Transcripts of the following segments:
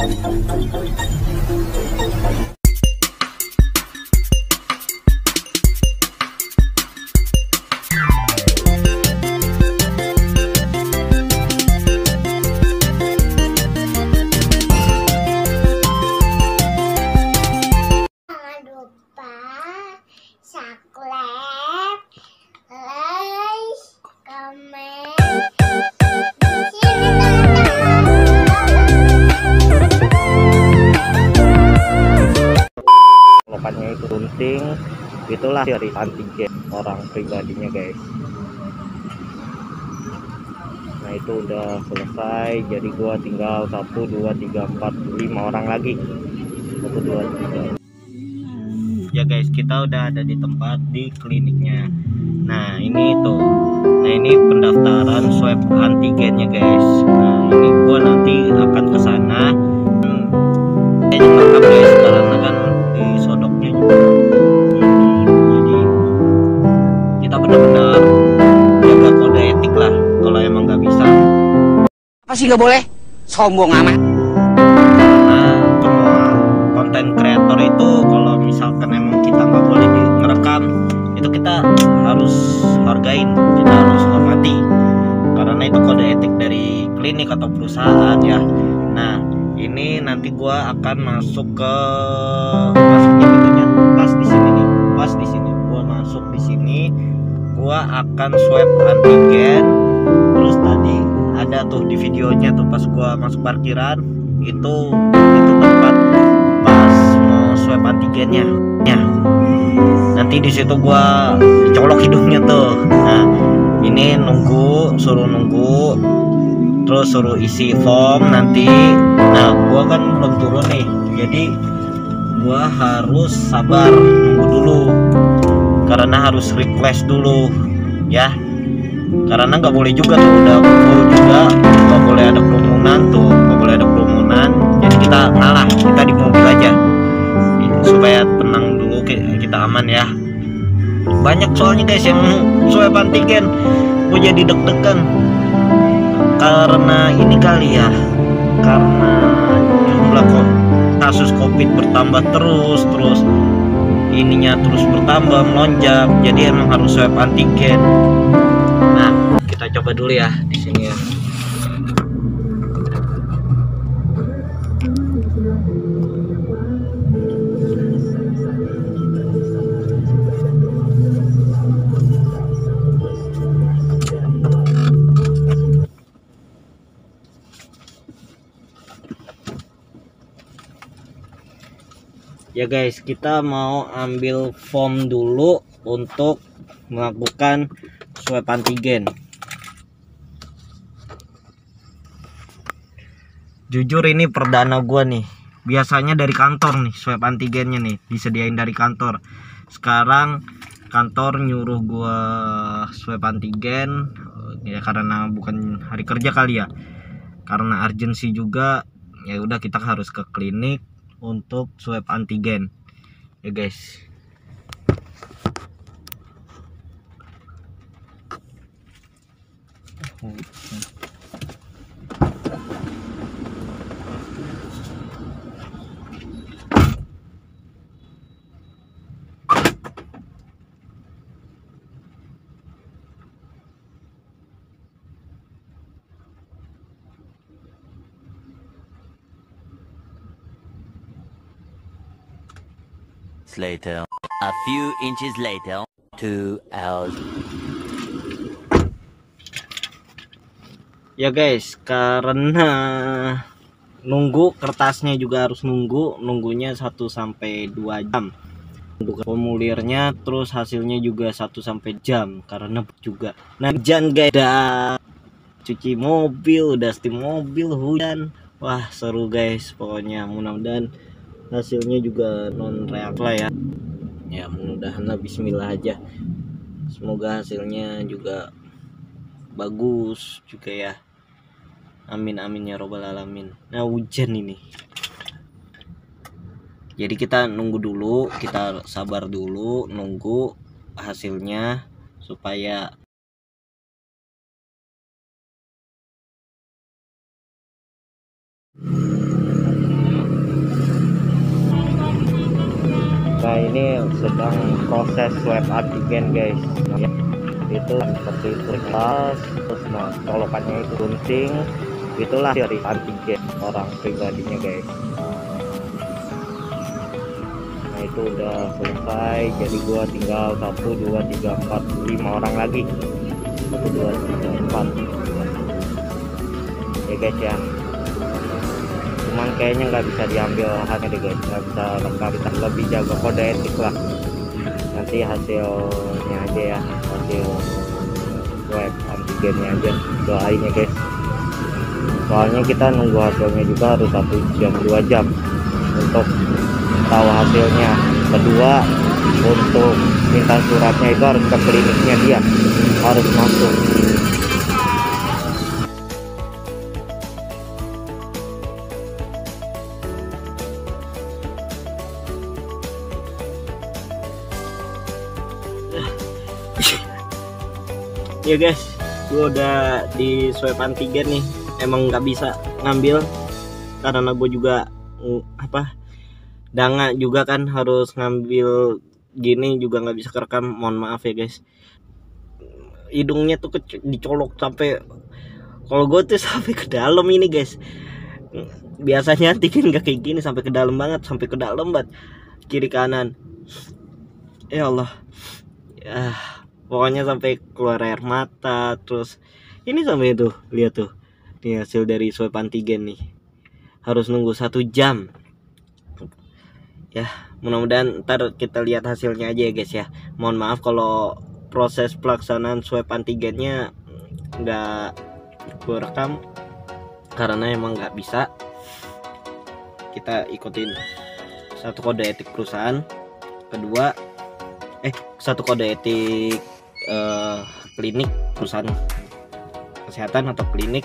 subscribe, like, comment. Lokannya itu gunting, itulah dari antigen orang pribadinya guys. Nah itu udah selesai, jadi gua tinggal 1 2 3 4 5 orang lagi. 1 2 3. Ya guys, kita udah ada di tempat di kliniknya. Nah ini tuh, nah ini pendaftaran swab antigennya guys. Nah ini gua nanti akan ke sana. Kayaknya lengkap guys, karena kan di sodoknya juga. Jadi kita benar-benar jaga kode etik lah. Kalau emang nggak bisa. Apa sih nggak boleh? Sombong amat. Nah semua konten kreator itu kalau misalkan emang kita nggak boleh ngerekam, itu kita harus hargain, kita harus hormati, karena itu kode etik dari klinik atau perusahaan ya. Nah ini nanti gua akan masuknya pintunya pas di sini nih, pas di sini gua masuk di sini, gua akan swab antigen. Terus tadi ada tuh di videonya tuh pas gua masuk parkiran itu tempat pas mau swab antigennya ya. Nanti di situ gua colok hidungnya tuh. Nah ini suruh nunggu, terus suruh isi form nanti. Nah gua kan belum turun nih, jadi gua harus sabar nunggu dulu, karena harus request dulu ya, karena nggak boleh juga tuh, udah pukul juga nggak boleh ada kerumunan tuh, nggak boleh ada kerumunan. Jadi kita ngalah, kita di mobil aja supaya tenang dulu, kita aman ya. Banyak soalnya guys yang swab antigen, gue jadi deg-degan karena ini kali ya, karena jumlah kasus covid bertambah terus ininya terus bertambah melonjak, jadi emang harus swab antigen. Nah kita coba dulu ya di sini ya. Ya guys, kita mau ambil form dulu untuk melakukan swab antigen. Jujur ini perdana gua nih. Biasanya dari kantor nih swab antigennya nih, disediain dari kantor. Sekarang kantor nyuruh gua swab antigen ya, karena bukan hari kerja kali ya. Karena urgensi juga, ya udah kita harus ke klinik untuk swab antigen ya guys. Later, a few inches later, 2 hours. Ya guys, karena nunggu kertasnya juga harus nunggunya 1 sampai 2 jam. Untuk formulirnya, terus hasilnya juga 1 sampai jam karena juga. Nah, hujan guys, udah cuci mobil, udah setim mobil, hujan. Wah, seru guys pokoknya. Mudah-mudahan hasilnya juga non reak lah ya. Ya mudah-mudahan bismillah aja. Semoga hasilnya juga bagus juga ya. Amin amin ya robbal alamin. Nah hujan ini. Jadi kita nunggu dulu, kita sabar dulu nunggu hasilnya supaya ini sedang proses swab antigen guys. Ya, itu seperti itu, terus colokannya itu gunting, itulah dari antigen orang pribadinya guys. Nah itu udah selesai, jadi gua tinggal 1, 2, 3, 4, 5 orang lagi. 1, 2, 3, 4 ya guys ya. Cuman kayaknya nggak bisa diambil hasilnya deh guys, nggak bisa rekam, kita lebih jaga kode etik lah. Nanti hasilnya aja ya, hasil swab antigennya aja, doain ya guys. Soalnya kita nunggu hasilnya juga harus 1 jam 2 jam untuk tahu hasilnya. Kedua, untuk minta suratnya itu harus ke kliniknya dia, harus masuk. Ya guys, gue udah di swab antigen nih. Emang nggak bisa ngambil karena gue juga danga juga kan, harus ngambil gini juga nggak bisa kerekam. Mohon maaf ya guys. Hidungnya tuh dicolok sampai, kalau gue tuh sampai ke dalam ini guys. Biasanya antigen nggak kayak gini, sampai ke dalam banget, sampai ke dalam banget, kiri kanan. Ya Allah. Pokoknya sampai keluar air mata. Terus ini sampai itu, lihat tuh, ini hasil dari swab antigen nih, harus nunggu 1 jam ya. Mudah-mudahan ntar kita lihat hasilnya aja ya guys ya. Mohon maaf kalau proses pelaksanaan swab antigennya nggak gue rekam karena emang nggak bisa. Kita ikutin 1 kode etik perusahaan, kedua 1 kode etik klinik, perusahaan kesehatan atau klinik.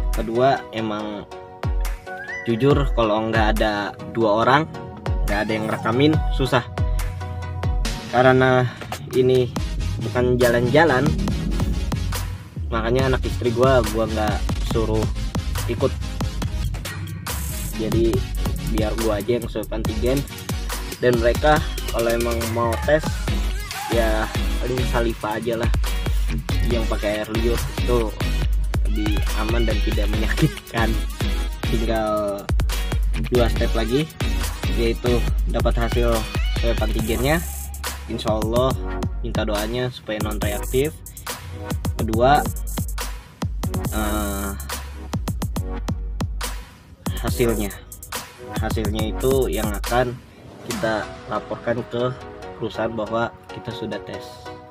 Kedua, emang jujur kalau nggak ada 2 orang, nggak ada yang rekamin, susah. Karena ini bukan jalan-jalan, makanya anak istri gua nggak suruh ikut. Jadi biar gua aja yang swab antigen, dan mereka kalau emang mau tes ya paling saliva aja lah, yang pakai air liur, itu lebih aman dan tidak menyakitkan. Tinggal 2 step lagi, yaitu dapat hasil swab antigennya. Insya Allah minta doanya supaya non reaktif. Kedua, hasilnya itu yang akan kita laporkan ke perusahaan bahwa kita sudah tes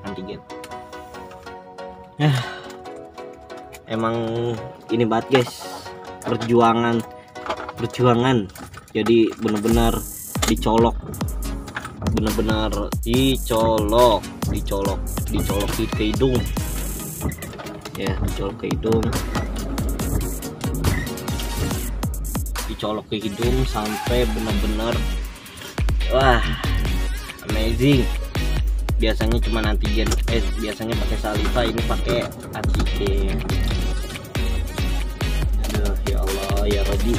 antigen. Emang ini banget guys, perjuangan. Jadi bener-bener dicolok, dicolok ke hidung ya, dicolok ke hidung sampai bener-bener wah amazing. Biasanya cuma antigen, biasanya pakai saliva, ini pakai antigen. Aduh ya Allah ya Rabbi.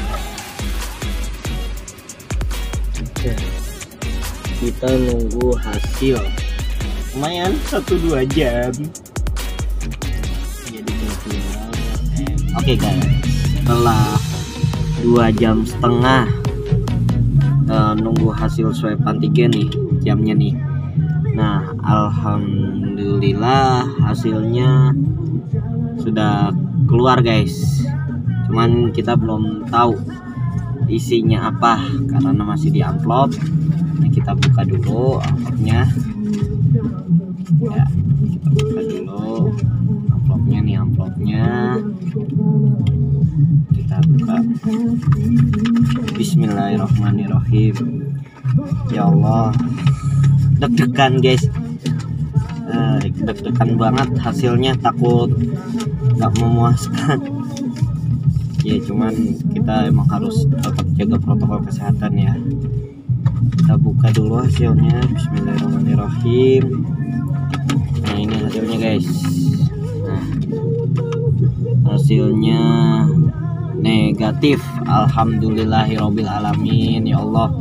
Kita nunggu hasil lumayan 1-2 jam. Jadi oke guys, setelah 2,5 jam nunggu hasil swab antigen nih, jamnya nih. Nah alhamdulillah hasilnya sudah keluar guys. Cuman kita belum tahu isinya apa karena masih di amplop. Nah, kita buka dulu amplopnya ya, kita buka dulu amplopnya kita buka. Bismillahirrahmanirrahim. Ya Allah, deg-degan guys, deg-degan banget hasilnya, takut nggak memuaskan ya. Cuman kita emang harus tetap jaga protokol kesehatan ya. Kita buka dulu hasilnya. Bismillahirrahmanirrahim. Nah ini hasilnya guys. Nah hasilnya negatif, alhamdulillahirobbil alamin. Ya Allah,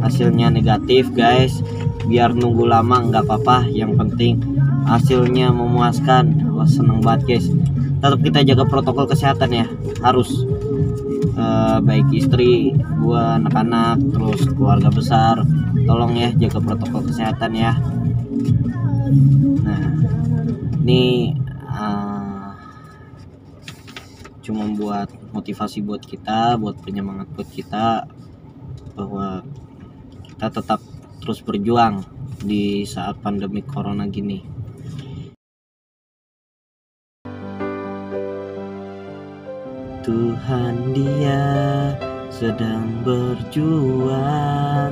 hasilnya negatif guys, biar nunggu lama nggak apa-apa, yang penting hasilnya memuaskan. Wah, seneng banget guys. Tetap kita jaga protokol kesehatan ya, harus baik istri gua, anak-anak, terus keluarga besar, tolong ya jaga protokol kesehatan ya. Nah ini cuma buat motivasi buat kita, buat penyemangat buat kita, bahwa kita tetap terus berjuang di saat pandemi corona gini. Tuhan Dia sedang berjuang,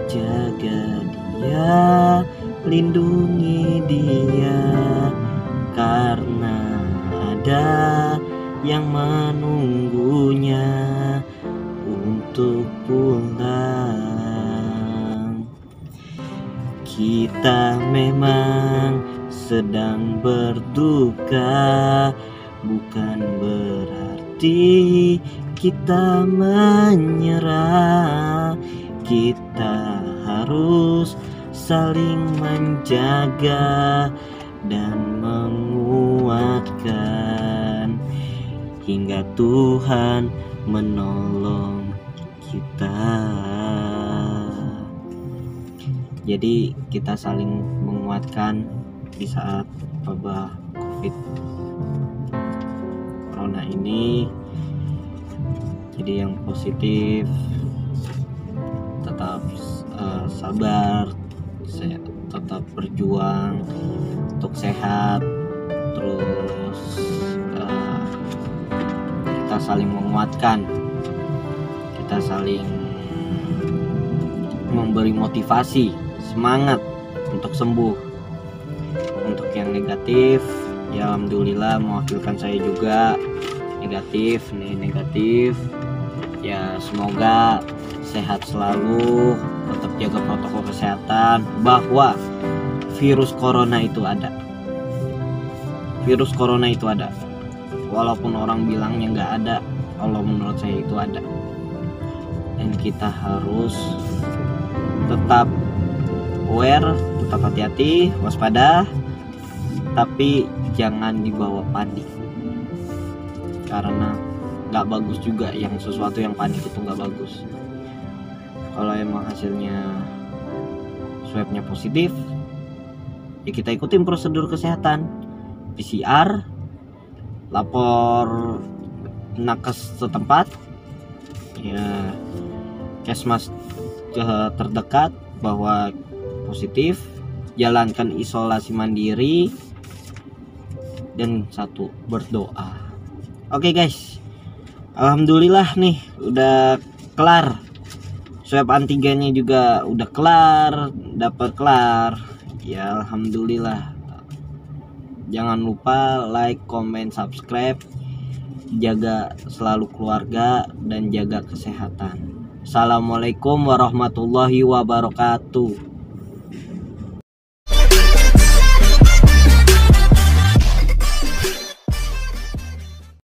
jaga Dia, lindungi Dia, karena ada yang menunggunya untuk pulang. Kita memang sedang berduka, bukan berarti kita menyerah. Kita harus saling menjaga dan menguatkan hingga Tuhan menolong kita. Jadi kita saling menguatkan di saat wabah COVID corona ini. Jadi yang positif tetap sabar, tetap berjuang untuk sehat, terus kita saling menguatkan, kita saling memberi motivasi, semangat untuk sembuh. Untuk yang negatif ya alhamdulillah mewakilkan saya juga negatif ya, semoga sehat selalu, tetap jaga protokol kesehatan, bahwa virus corona itu ada, walaupun orang bilangnya nggak ada, kalau menurut saya itu ada, dan kita harus tetap aware, tetap hati-hati, waspada, tapi jangan dibawa panik, karena nggak bagus juga, yang sesuatu yang panik itu nggak bagus. Kalau emang hasilnya swabnya positif ya kita ikutin prosedur kesehatan, PCR, lapor nakes setempat ya, Kesmas terdekat bahwa positif, jalankan isolasi mandiri, dan satu, berdoa. Oke guys, alhamdulillah nih udah kelar, swab antigennya juga udah kelar, dapat kelar ya, alhamdulillah. Jangan lupa like, comment, subscribe, jaga selalu keluarga dan jaga kesehatan. Assalamualaikum warahmatullahi wabarakatuh.